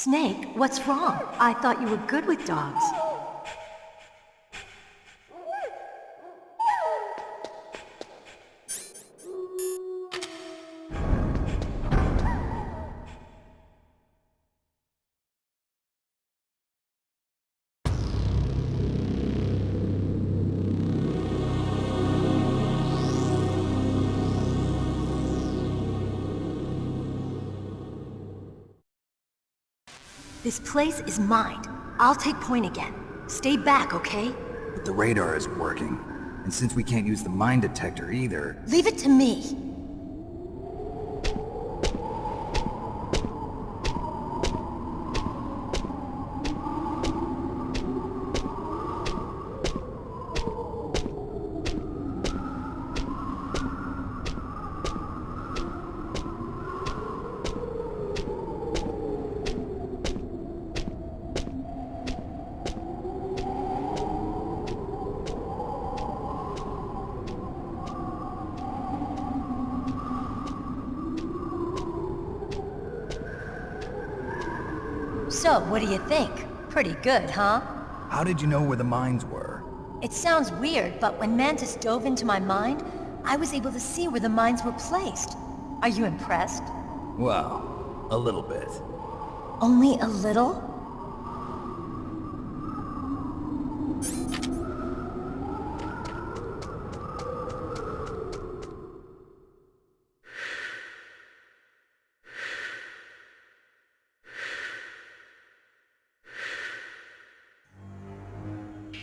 Snake, what's wrong? I thought you were good with dogs. This place is mine. I'll take point again. Stay back, okay? But the radar isn't working. And since we can't use the mine detector either... Leave it to me. So, what do you think? Pretty good, huh? How did you know where the mines were? It sounds weird, but when Mantis dove into my mind, I was able to see where the mines were placed. Are you impressed? Well, a little bit. Only a little?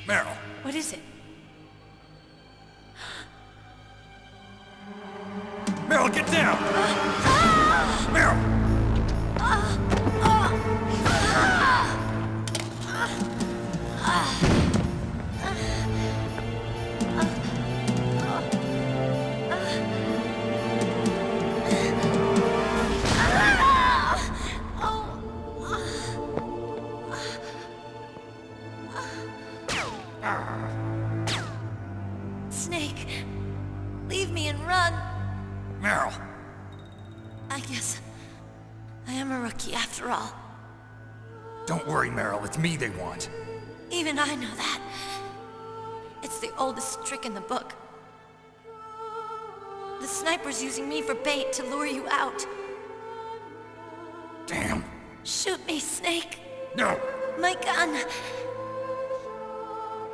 Meryl! What is it? Meryl, get down! Meryl! Snake, leave me and run. Meryl! I guess I am a rookie after all. Don't worry, Meryl. It's me they want. Even I know that. It's the oldest trick in the book. The sniper's using me for bait to lure you out. Damn. Shoot me, Snake. No! My gun.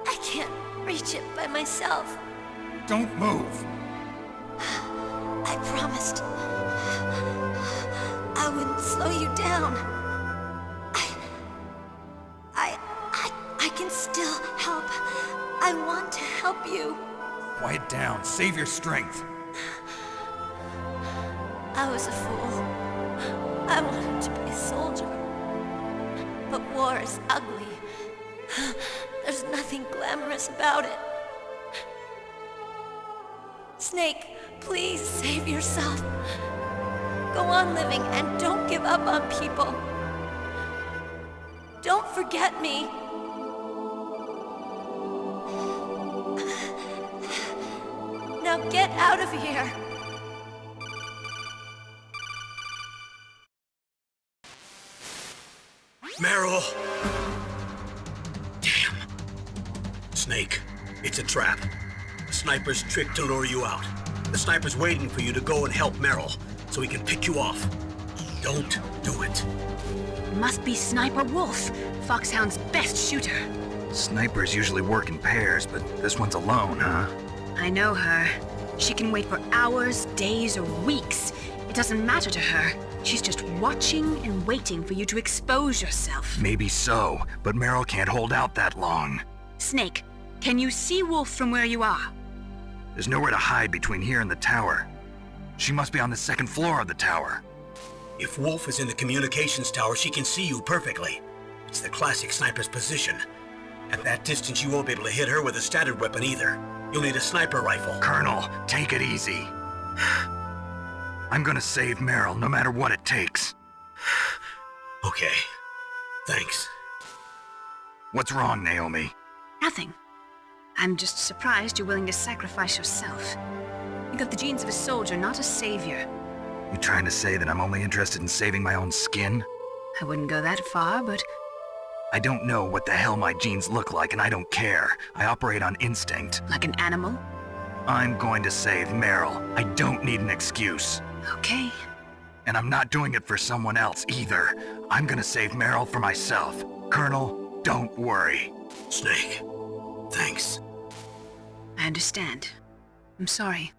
I can't reach it by myself. Don't move! I promised. I wouldn't slow you down. I can still help. I want to help you. Quiet down. Save your strength. I was a fool. I wanted to be a soldier. But war is ugly. There's nothing glamorous about it. Snake, please save yourself. Go on living and don't give up on people. Don't forget me. Now get out of here. Meryl! Damn. Snake, it's a trap. The sniper's trick to lure you out. The sniper's waiting for you to go and help Meryl, so he can pick you off. Don't do it. Must be Sniper Wolf, Foxhound's best shooter. Snipers usually work in pairs, but this one's alone, huh? I know her. She can wait for hours, days, or weeks. It doesn't matter to her. She's just watching and waiting for you to expose yourself. Maybe so, but Meryl can't hold out that long. Snake, can you see Wolf from where you are? There's nowhere to hide between here and the tower. She must be on the second floor of the tower. If Wolf is in the communications tower, she can see you perfectly. It's the classic sniper's position. At that distance, you won't be able to hit her with a standard weapon either. You'll need a sniper rifle. Colonel, take it easy. I'm gonna save Meryl, no matter what it takes. Okay. Thanks. What's wrong, Naomi? Nothing. I'm just surprised you're willing to sacrifice yourself. You got the genes of a soldier, not a savior. You trying to say that I'm only interested in saving my own skin? I wouldn't go that far, but I don't know what the hell my genes look like, and I don't care. I operate on instinct. like an animal? I'm going to save Meryl. I don't need an excuse. Okay. And I'm not doing it for someone else either. I'm gonna save Meryl for myself. Colonel, don't worry. Snake, thanks. I understand. I'm sorry.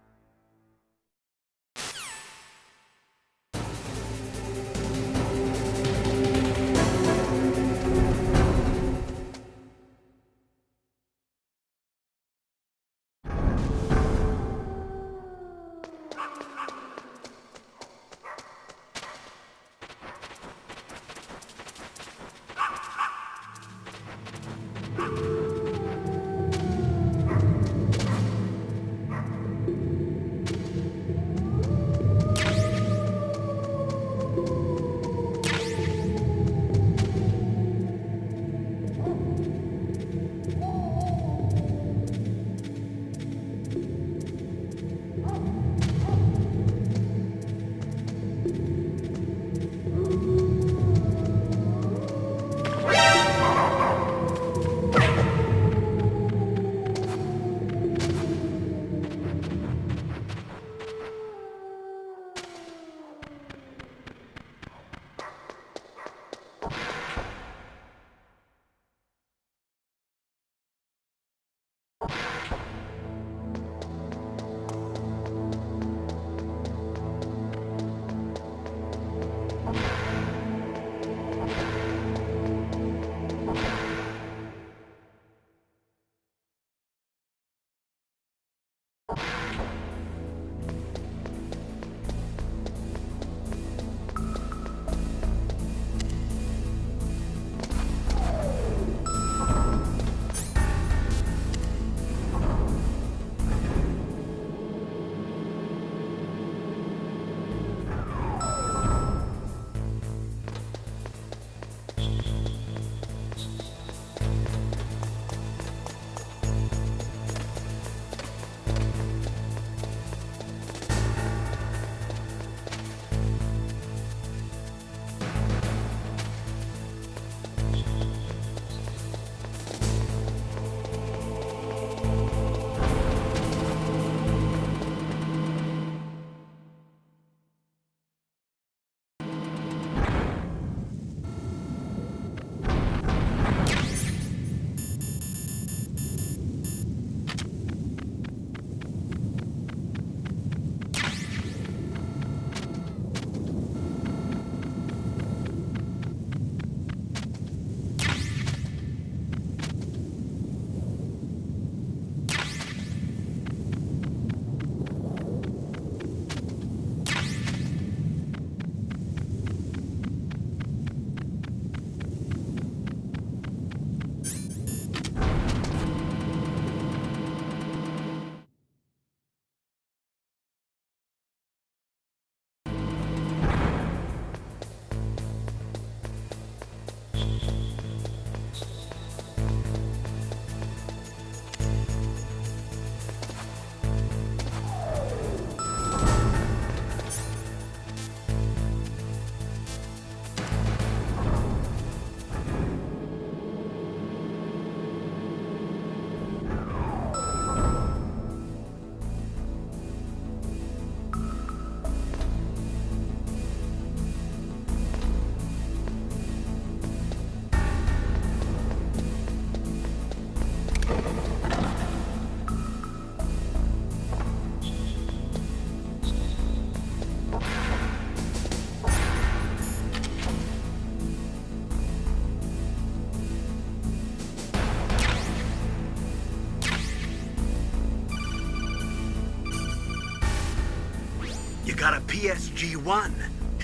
You got a PSG-1.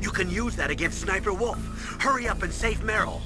You can use that against Sniper Wolf. Hurry up and save Meryl.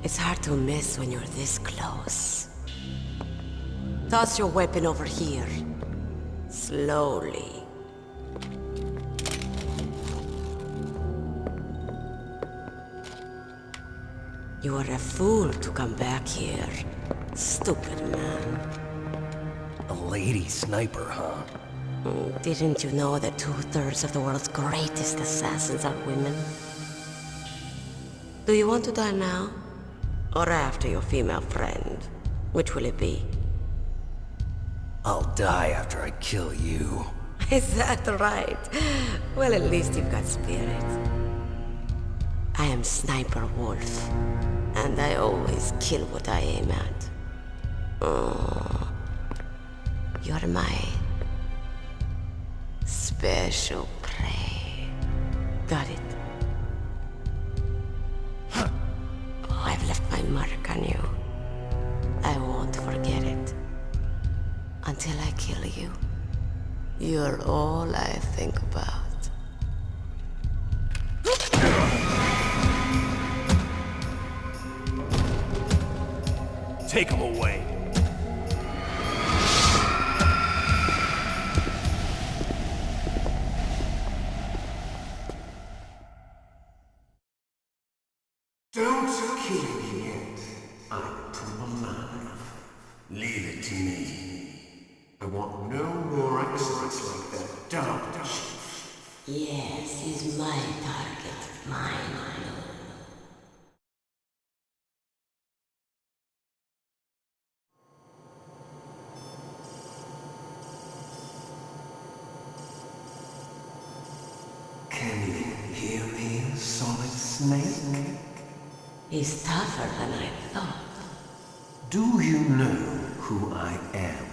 It's hard to miss when you're this close. Toss your weapon over here. Slowly. You were a fool to come back here. Stupid man. A lady sniper, huh? Didn't you know that 2/3 of the world's greatest assassins are women? Do you want to die now? Or after your female friend? Which will it be? I'll die after I kill you. Is that right? Well, at least you've got spirit. I am Sniper Wolf, and I always kill what I aim at. Oh, you're my special prey. Got it. Oh, I've left my mark on you. I won't forget it. Until I kill you. You're all I think about. Take him away. Don't kill me yet. I'm too alive. Leave it to me. I want no more accidents like that, don't you? Yes, he's my target. Mine alone. Can you hear me, Solid Snake? He's tougher than I thought. Do you know who I am?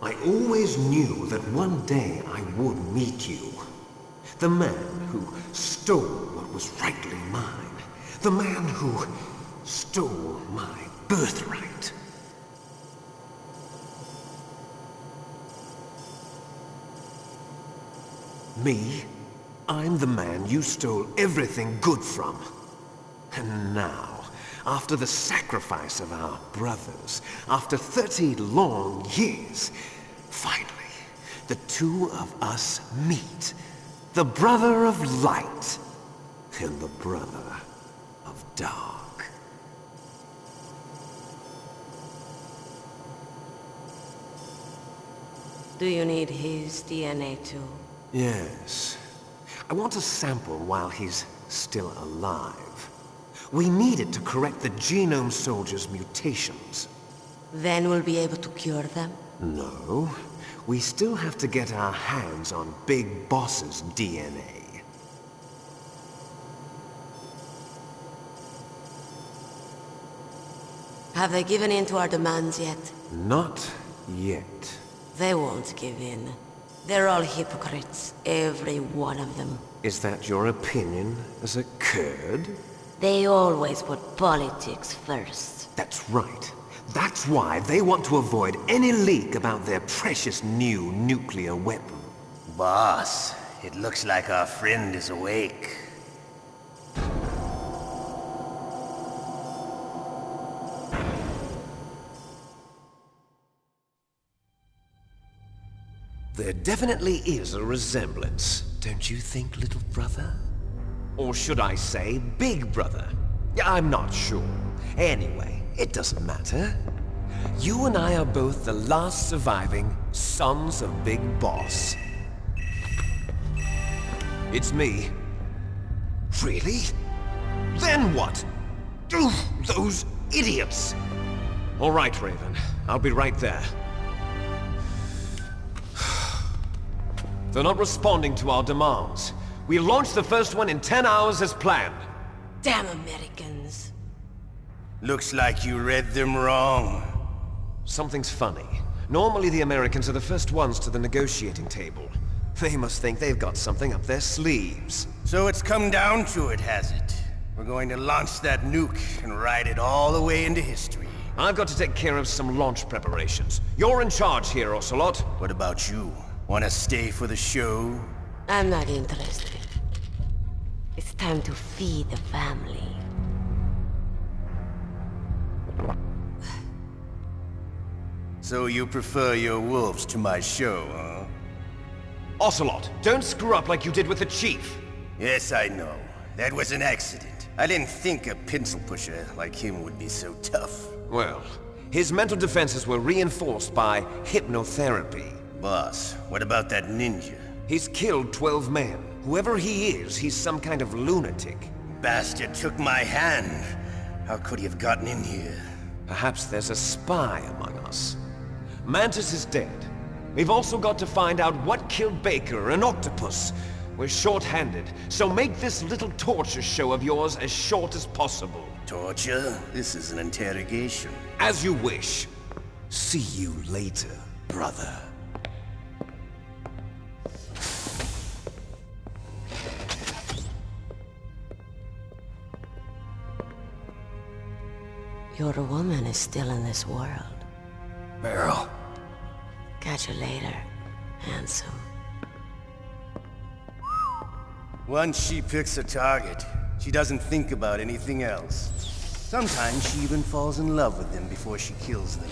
I always knew that one day I would meet you. The man who stole what was rightly mine. The man who stole my birthright. Me? I'm the man you stole everything good from. And now, after the sacrifice of our brothers, after 30 long years, finally, the two of us meet. The brother of light and the brother of dark. Do you need his DNA too? Yes. I want a sample while he's still alive. We need it to correct the Genome Soldier's mutations. Then we'll be able to cure them? No. We still have to get our hands on Big Boss's DNA. Have they given in to our demands yet? Not yet. They won't give in. They're all hypocrites, every one of them. Is that your opinion as a Kurd? They always put politics first. That's right. That's why they want to avoid any leak about their precious new nuclear weapon. Boss, it looks like our friend is awake. There definitely is a resemblance, don't you think, little brother? Or should I say, big brother? I'm not sure. Anyway, it doesn't matter. You and I are both the last surviving sons of Big Boss. It's me. Really? Then what? Oof, those idiots! All right, Raven. I'll be right there. They're not responding to our demands. We launched the first one in 10 hours as planned. Damn Americans. Looks like you read them wrong. Something's funny. Normally the Americans are the first ones to the negotiating table. They must think they've got something up their sleeves. So it's come down to it, has it? We're going to launch that nuke and ride it all the way into history. I've got to take care of some launch preparations. You're in charge here, Ocelot. What about you? Want to stay for the show? I'm not interested. It's time to feed the family. So you prefer your wolves to my show, huh? Ocelot, don't screw up like you did with the Chief. Yes, I know. That was an accident. I didn't think a pencil pusher like him would be so tough. Well, his mental defenses were reinforced by hypnotherapy. Boss, what about that ninja? He's killed 12 men. Whoever he is, he's some kind of lunatic. Bastard took my hand. How could he have gotten in here? Perhaps there's a spy among us. Mantis is dead. We've also got to find out what killed Baker, an octopus. We're short-handed, so make this little torture show of yours as short as possible. Torture? This is an interrogation. As you wish. See you later, brother. Your woman is still in this world. Meryl. Catch you later, handsome. Once she picks a target, she doesn't think about anything else. Sometimes she even falls in love with them before she kills them.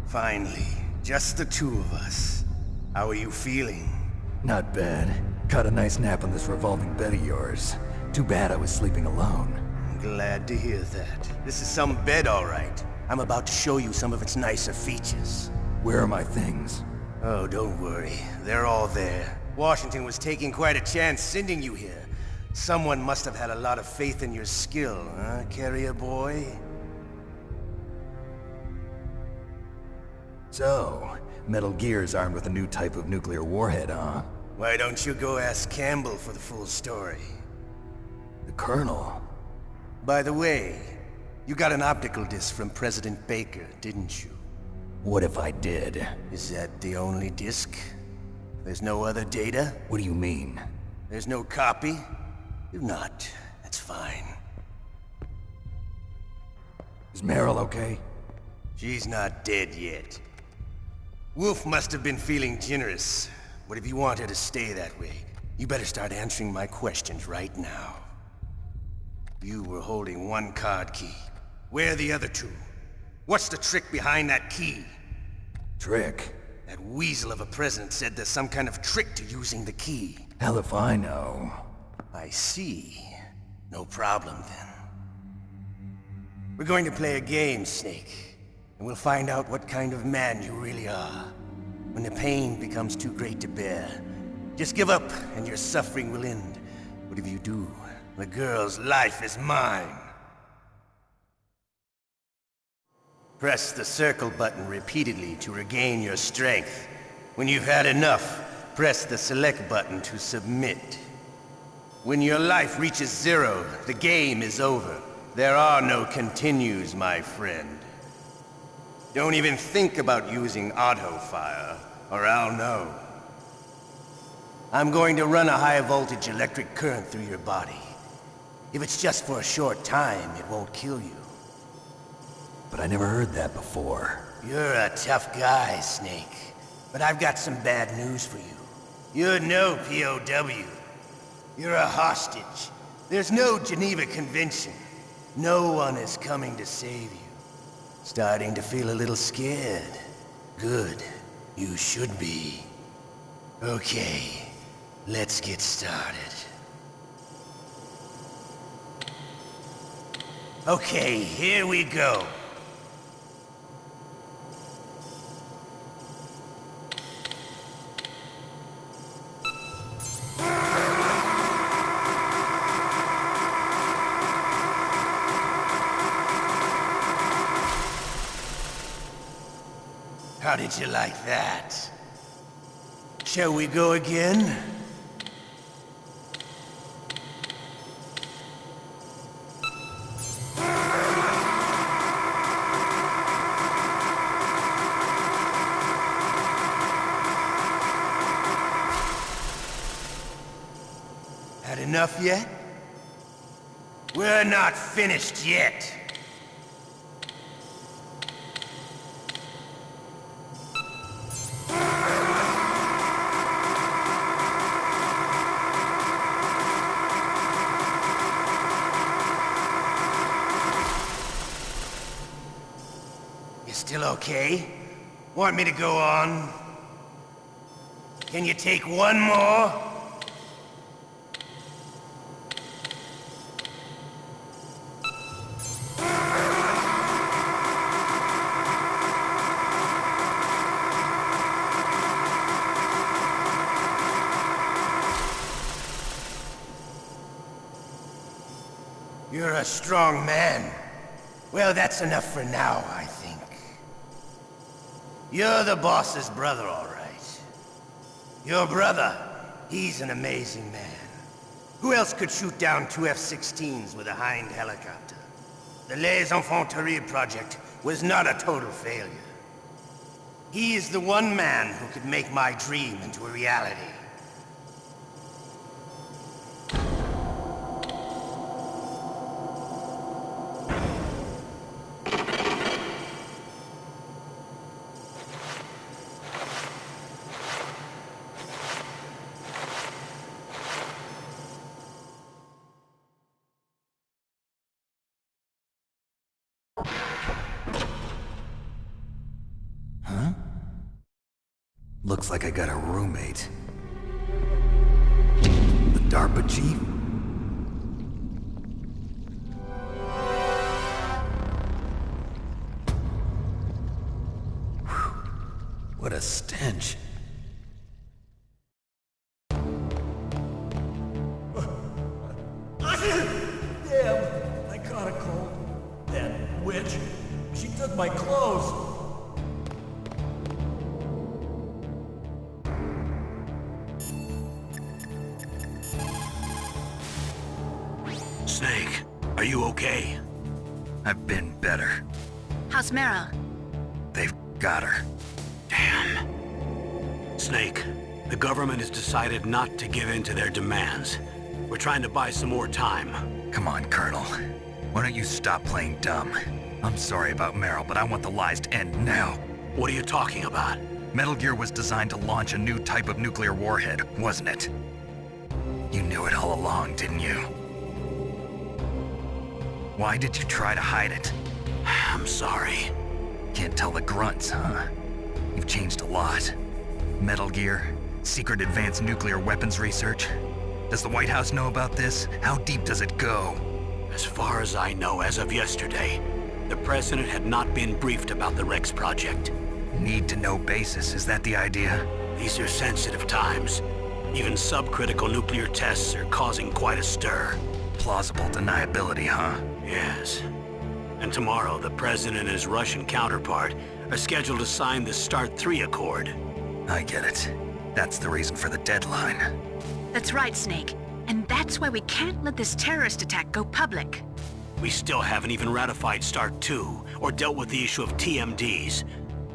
Finally, just the two of us. How are you feeling? Not bad. Caught a nice nap on this revolving bed of yours. Too bad I was sleeping alone. I'm glad to hear that. This is some bed, all right. I'm about to show you some of its nicer features. Where are my things? Oh, don't worry. They're all there. Washington was taking quite a chance sending you here. Someone must have had a lot of faith in your skill, huh, carrier boy? So, Metal Gear's armed with a new type of nuclear warhead, huh? Why don't you go ask Campbell for the full story? The Colonel? By the way, you got an optical disc from President Baker, didn't you? What if I did? Is that the only disc? There's no other data? What do you mean? There's no copy? If not, that's fine. Is Meryl okay? She's not dead yet. Wolf must have been feeling generous, but if you want her to stay that way, you better start answering my questions right now. You were holding one card key. Where are the other two? What's the trick behind that key? Trick? That weasel of a president said there's some kind of trick to using the key. Hell if I know. I see. No problem then. We're going to play a game, Snake. And we'll find out what kind of man you really are. When the pain becomes too great to bear, just give up and your suffering will end. But if you do, the girl's life is mine. Press the circle button repeatedly to regain your strength. When you've had enough, press the select button to submit. When your life reaches 0, the game is over. There are no continues, my friend. Don't even think about using auto-fire, or I'll know. I'm going to run a high-voltage electric current through your body. If it's just for a short time, it won't kill you. But I never heard that before. You're a tough guy, Snake. But I've got some bad news for you. You're no POW. You're a hostage. There's no Geneva Convention. No one is coming to save you. Starting to feel a little scared. Good. You should be. Okay, let's get started. Okay, here we go. How did you like that? Shall we go again? Had enough yet? We're not finished yet. Okay. Want me to go on? Can you take one more? You're a strong man. Well, that's enough for now, I think. You're the boss's brother, all right. Your brother, he's an amazing man. Who else could shoot down 2 F-16s with a Hind helicopter? The Les Enfants Terribles project was not a total failure. He is the one man who could make my dream into a reality. Looks like I got a roommate. The DARPA chief? Whew. What a stench. Damn, I caught a cold. That witch, she took my clothes. Snake, are you okay? I've been better. How's Meryl? They've got her. Damn. Snake, the government has decided not to give in to their demands. We're trying to buy some more time. Come on, Colonel. Why don't you stop playing dumb? I'm sorry about Meryl, but I want the lies to end now. What are you talking about? Metal Gear was designed to launch a new type of nuclear warhead, wasn't it? You knew it all along, didn't you? Why did you try to hide it? I'm sorry. Can't tell the grunts, huh? You've changed a lot. Metal Gear, secret advanced nuclear weapons research. Does the White House know about this? How deep does it go? As far as I know, as of yesterday, the President had not been briefed about the Rex project. Need-to-know basis, is that the idea? These are sensitive times. Even subcritical nuclear tests are causing quite a stir. Plausible deniability, huh? Yes. And tomorrow, the President and his Russian counterpart are scheduled to sign the START 3 Accord. I get it. That's the reason for the deadline. That's right, Snake. And that's why we can't let this terrorist attack go public. We still haven't even ratified START 2 or dealt with the issue of TMDs.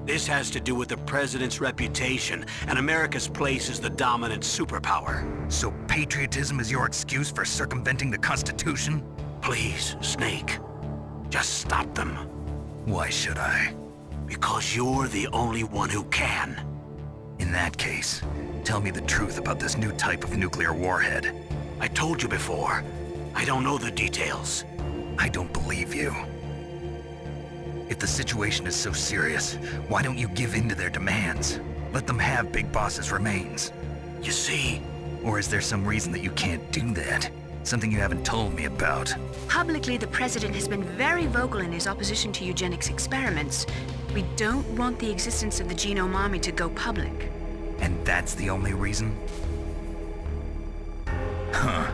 This has to do with the President's reputation and America's place as the dominant superpower. So patriotism is your excuse for circumventing the Constitution? Please, Snake, just stop them. Why should I? Because you're the only one who can. In that case, tell me the truth about this new type of nuclear warhead. I told you before, I don't know the details. I don't believe you. If the situation is so serious, why don't you give in to their demands? Let them have Big Boss's remains. You see, Or is there some reason that you can't do that? Something you haven't told me about. Publicly, the President has been very vocal in his opposition to eugenics experiments. We don't want the existence of the Genome Army to go public. And that's the only reason? Huh.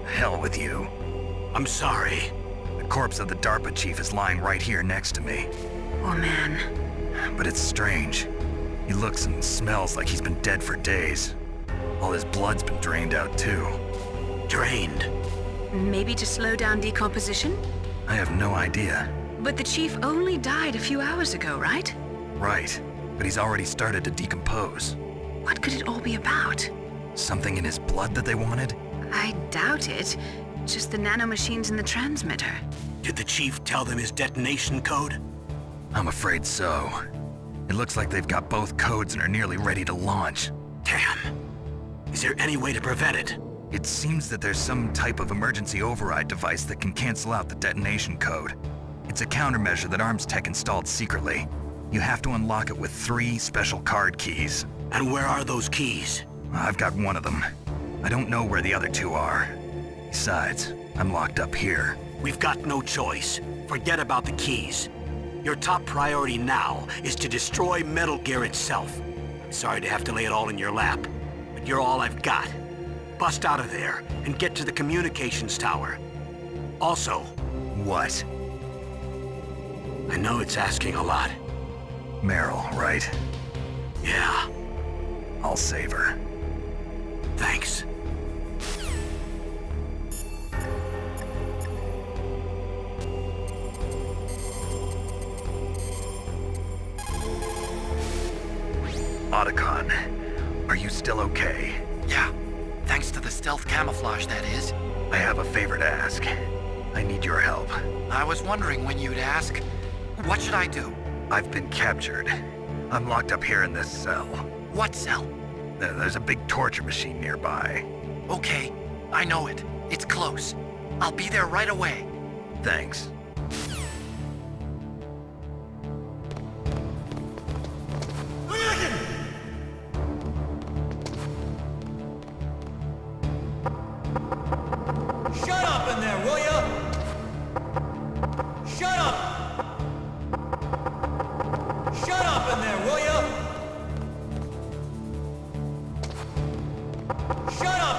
Hell with you. I'm sorry. The corpse of the DARPA chief is lying right here next to me. Oh man. But it's strange. He looks and smells like he's been dead for days. All his blood's been drained out too. Drained. Maybe to slow down decomposition? I have no idea. But the chief only died a few hours ago, right? Right, but he's already started to decompose. What could it all be about? Something in his blood that they wanted? I doubt it. Just the nanomachines in the transmitter. Did the chief tell them his detonation code? I'm afraid so. It looks like they've got both codes and are nearly ready to launch. Damn. Is there any way to prevent it? It seems that there's some type of emergency override device that can cancel out the detonation code. It's a countermeasure that Arms Tech installed secretly. You have to unlock it with 3 special card keys. And where are those keys? I've got one of them. I don't know where the other 2 are. Besides, I'm locked up here. We've got no choice. Forget about the keys. Your top priority now is to destroy Metal Gear itself. Sorry to have to lay it all in your lap, but you're all I've got. Bust out of there and get to the communications tower. Also, What? I know it's asking a lot. Meryl, right? Yeah, I'll save her. thanks. Otacon, are you still okay? Yeah, thanks to the stealth camouflage, that is. I have a favor to ask. I need your help. I was wondering when you'd ask. What should I do? I've been captured. I'm locked up here in this cell. What cell? There's a big torture machine nearby. Okay, I know it. It's close. I'll be there right away. Thanks. Shut up in there, will ya? Shut up! Shut up in there, will ya? Shut up!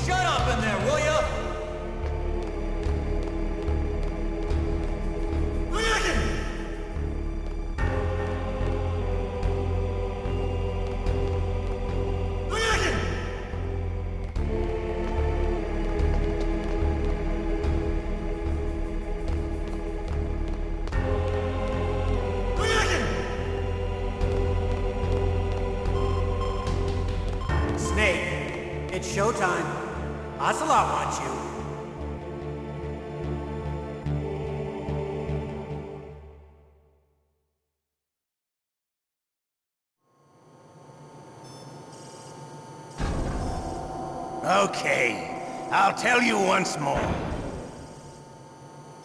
Shut up in there, will ya? Snake, it's showtime. Ocelot wants you. Okay, I'll tell you once more.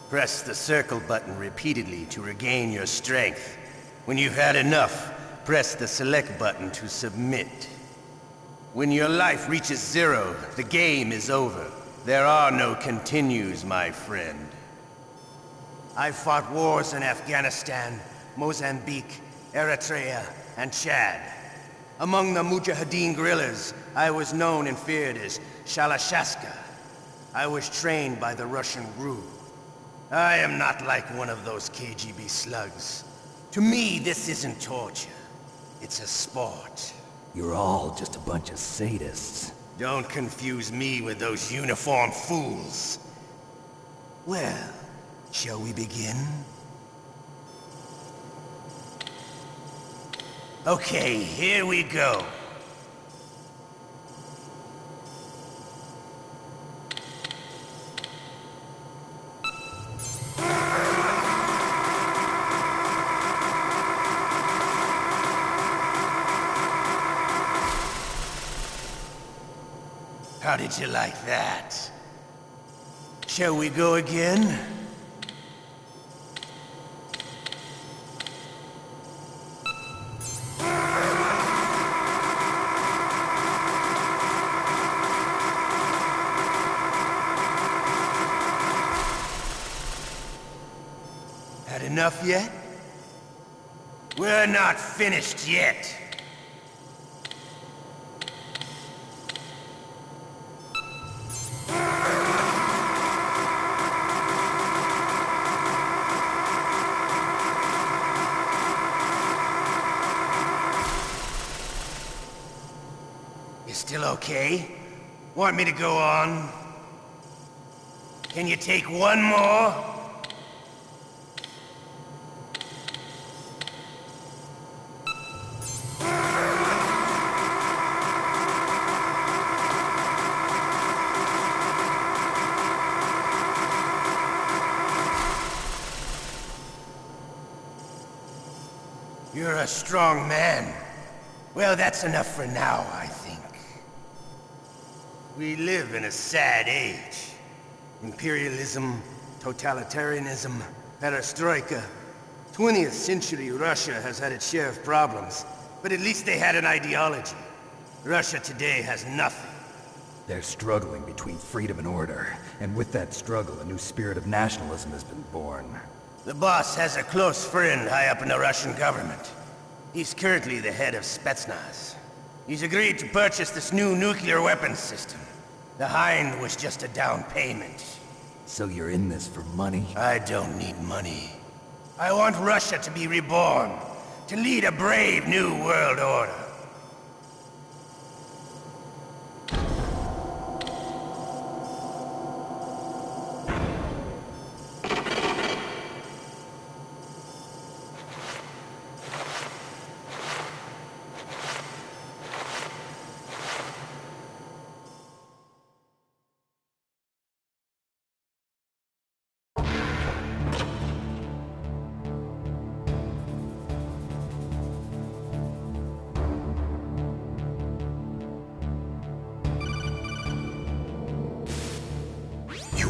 Press the circle button repeatedly to regain your strength. When you've had enough, press the select button to submit. When your life reaches 0, the game is over. There are no continues, my friend. I've fought wars in Afghanistan, Mozambique, Eritrea, and Chad. Among the Mujahideen guerrillas, I was known and feared as Shalashaska. I was trained by the Russian GRU. I am not like one of those KGB slugs. To me, this isn't torture. It's a sport. You're all just a bunch of sadists. Don't confuse me with those uniformed fools. Well, shall we begin? Okay, here we go. How did you like that? Shall we go again? Had enough yet? We're not finished yet. You still okay? Want me to go on? Can you take one more? You're a strong man. Well, that's enough for now, I think. We live in a sad age. Imperialism, totalitarianism, perestroika. 20th century Russia has had its share of problems, but at least they had an ideology. Russia today has nothing. They're struggling between freedom and order, and with that struggle, a new spirit of nationalism has been born. The boss has a close friend high up in the Russian government. He's currently the head of Spetsnaz. He's agreed to purchase this new nuclear weapons system. The Hind was just a down payment. So you're in this for money? I don't need money. I want Russia to be reborn, to lead a brave new world order.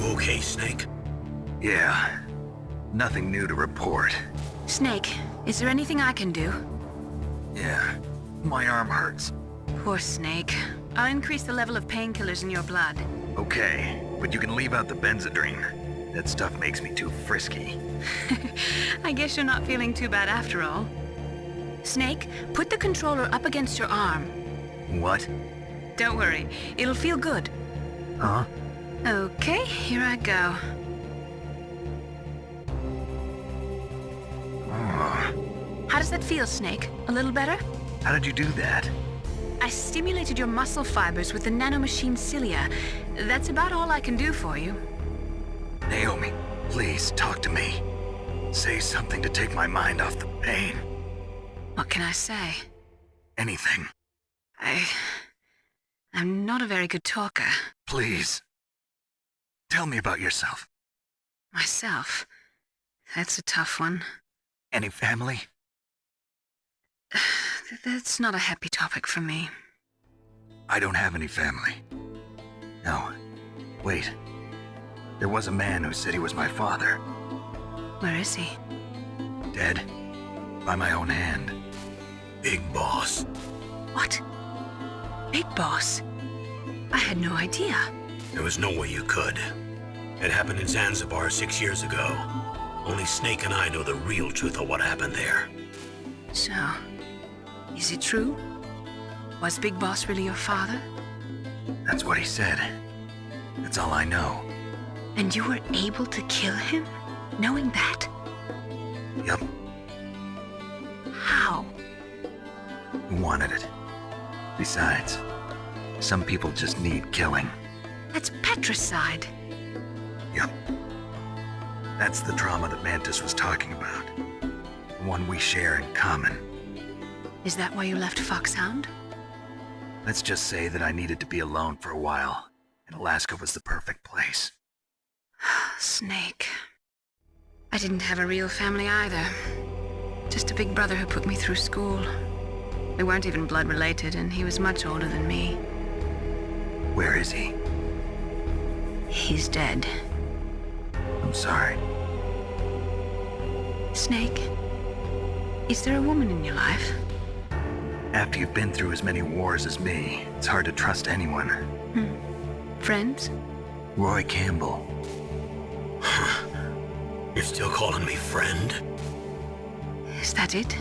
Okay, Snake? Yeah. Nothing new to report. Snake, is there anything I can do? Yeah. My arm hurts. Poor Snake. I'll increase the level of painkillers in your blood. Okay, but you can leave out the Benzedrine. That stuff makes me too frisky. I guess you're not feeling too bad after all. Snake, put the controller up against your arm. What? Don't worry, it'll feel good. Huh? Okay, here I go. How does that feel, Snake? A little better? How did you do that? I stimulated your muscle fibers with the nanomachine cilia. That's about all I can do for you. Naomi, please talk to me. Say something to take my mind off the pain. What can I say? Anything. I'm not a very good talker. Please. Tell me about yourself. Myself? That's a tough one. Any family? That's not a happy topic for me. I don't have any family. No. Wait. There was a man who said he was my father. Where is he? Dead. By my own hand. Big Boss. What? Big Boss? I had no idea. There was no way you could. It happened in Zanzibar 6 years ago. Only Snake and I know the real truth of what happened there. So, is it true? Was Big Boss really your father? That's what he said. That's all I know. And you were able to kill him, knowing that? Yup. How? He wanted it. Besides, some people just need killing. That's patricide. Yup. That's the trauma that Mantis was talking about. The one we share in common. Is that why you left Foxhound? Let's just say that I needed to be alone for a while, and Alaska was the perfect place. Snake. I didn't have a real family either. Just a big brother who put me through school. We weren't even blood related, and he was much older than me. Where is he? He's dead. I'm sorry. Snake, is there a woman in your life? After you've been through as many wars as me, it's hard to trust anyone. Friends? Roy Campbell. You're still calling me friend? Is that it?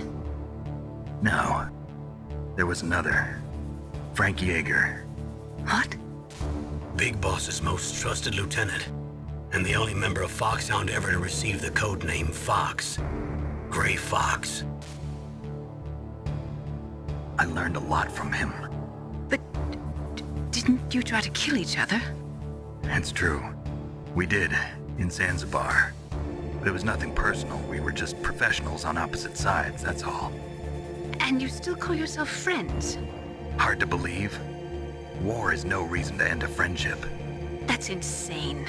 No. There was another. Frank Yeager. What? Big Boss's most trusted lieutenant, and the only member of Foxhound ever to receive the code name Fox. Gray Fox. I learned a lot from him. But didn't you try to kill each other? That's true. We did, in Zanzibar. But it was nothing personal. We were just professionals on opposite sides, that's all. And you still call yourself friends? Hard to believe. War is no reason to end a friendship. That's insane.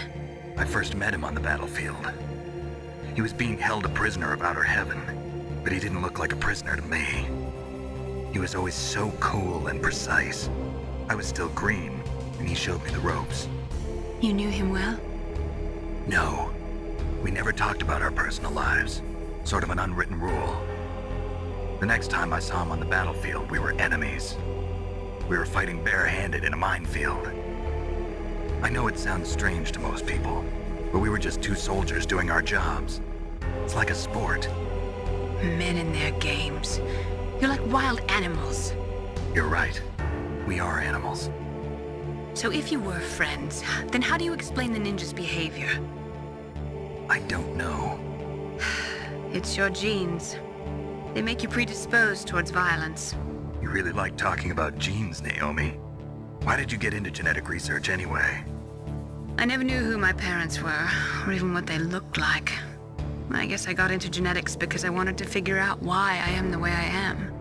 I first met him on the battlefield. He was being held a prisoner of Outer Heaven. but he didn't look like a prisoner to me. He was always so cool and precise. I was still green, and he showed me the ropes. You knew him well? No, we never talked about our personal lives. Sort of an unwritten rule. The next time I saw him on the battlefield, we were enemies. We were fighting barehanded in a minefield. I know it sounds strange to most people, but we were just two soldiers doing our jobs. It's like a sport. Men in their games. You're like wild animals. You're right. We are animals. So if you were friends, then how do you explain the ninja's behavior? I don't know. It's your genes. They make you predisposed towards violence. You really like talking about genes, Naomi. Why did you get into genetic research anyway? I never knew who my parents were, or even what they looked like. I guess I got into genetics because I wanted to figure out why I am the way I am.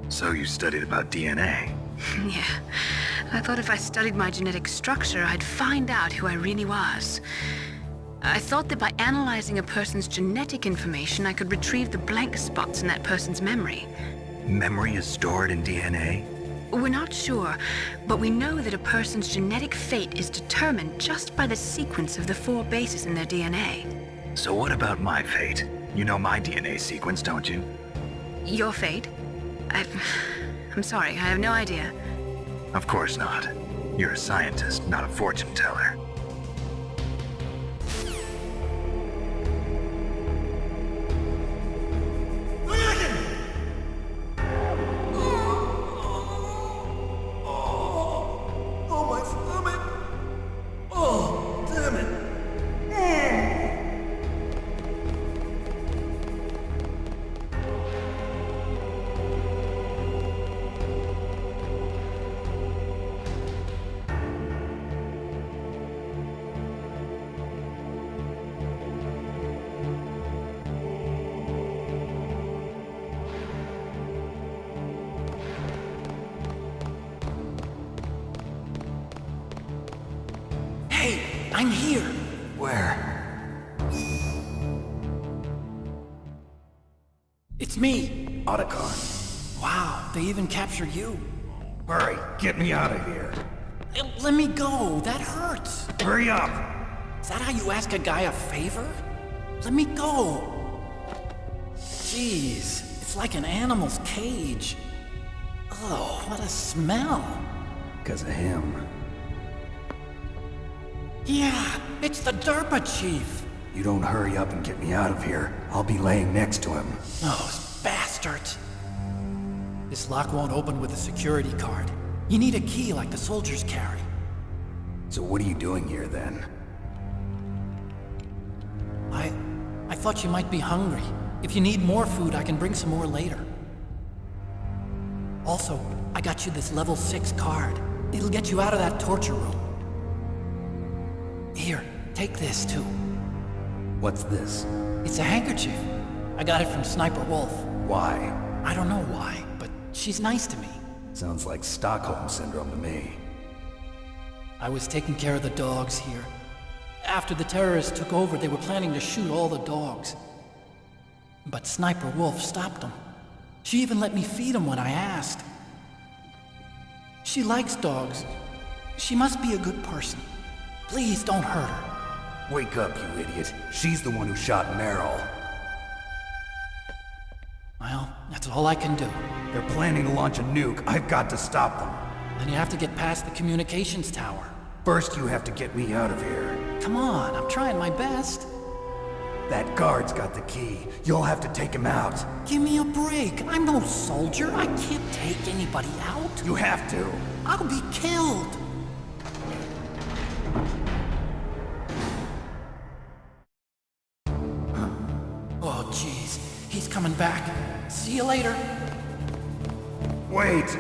So you studied about DNA? Yeah. I thought if I studied my genetic structure, I'd find out who I really was. I thought that by analyzing a person's genetic information, I could retrieve the blank spots in that person's memory. Memory is stored in DNA? We're not sure, but we know that a person's genetic fate is determined just by the sequence of the 4 bases in their DNA. So what about my fate? You know my DNA sequence, don't you? Your fate? I'm sorry, I have no idea. Of course not. You're a scientist, not a fortune teller. Oh, my stomach! Oh, damn it! Hey, I'm here! Where? It's me! Otacon. Wow, they even captured you. Hurry, get me out of here. Let me go, that hurts. Hurry up! Is that how you ask a guy a favor? Let me go. Jeez, it's like an animal's cage. Oh, what a smell. Because of him. Yeah, it's the DARPA chief. You don't hurry up and get me out of here, I'll be laying next to him. Those bastards. This lock won't open with a security card. You need a key like the soldiers carry. So what are you doing here then? I thought you might be hungry. If you need more food, I can bring some more later. Also, I got you this level 6 card. It'll get you out of that torture room. Here, take this too. What's this? It's a handkerchief. I got it from Sniper Wolf. Why? I don't know why, but she's nice to me. Sounds like Stockholm Syndrome to me. I was taking care of the dogs here. After the terrorists took over, they were planning to shoot all the dogs. But Sniper Wolf stopped them. She even let me feed them when I asked. She likes dogs. She must be a good person. Please don't hurt her. Wake up, you idiot. She's the one who shot Meryl. Well, that's all I can do. They're planning to launch a nuke. I've got to stop them. Then you have to get past the communications tower. First, you have to get me out of here. Come on, I'm trying my best. That guard's got the key. You'll have to take him out. Give me a break. I'm no soldier. I can't take anybody out. You have to. I'll be killed. Oh, jeez. He's coming back. See you later. Wait!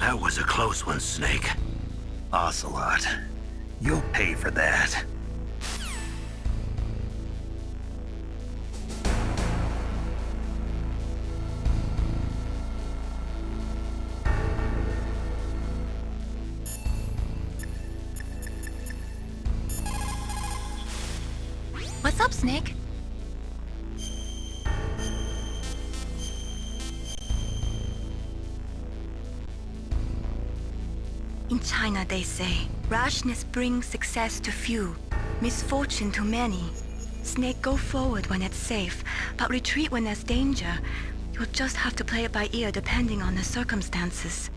That was a close one, Snake. Ocelot, you'll pay for that. What's up, Snake? In China, they say, rashness brings success to few, misfortune to many. Snake, go forward when it's safe, but retreat when there's danger. You'll just have to play it by ear depending on the circumstances.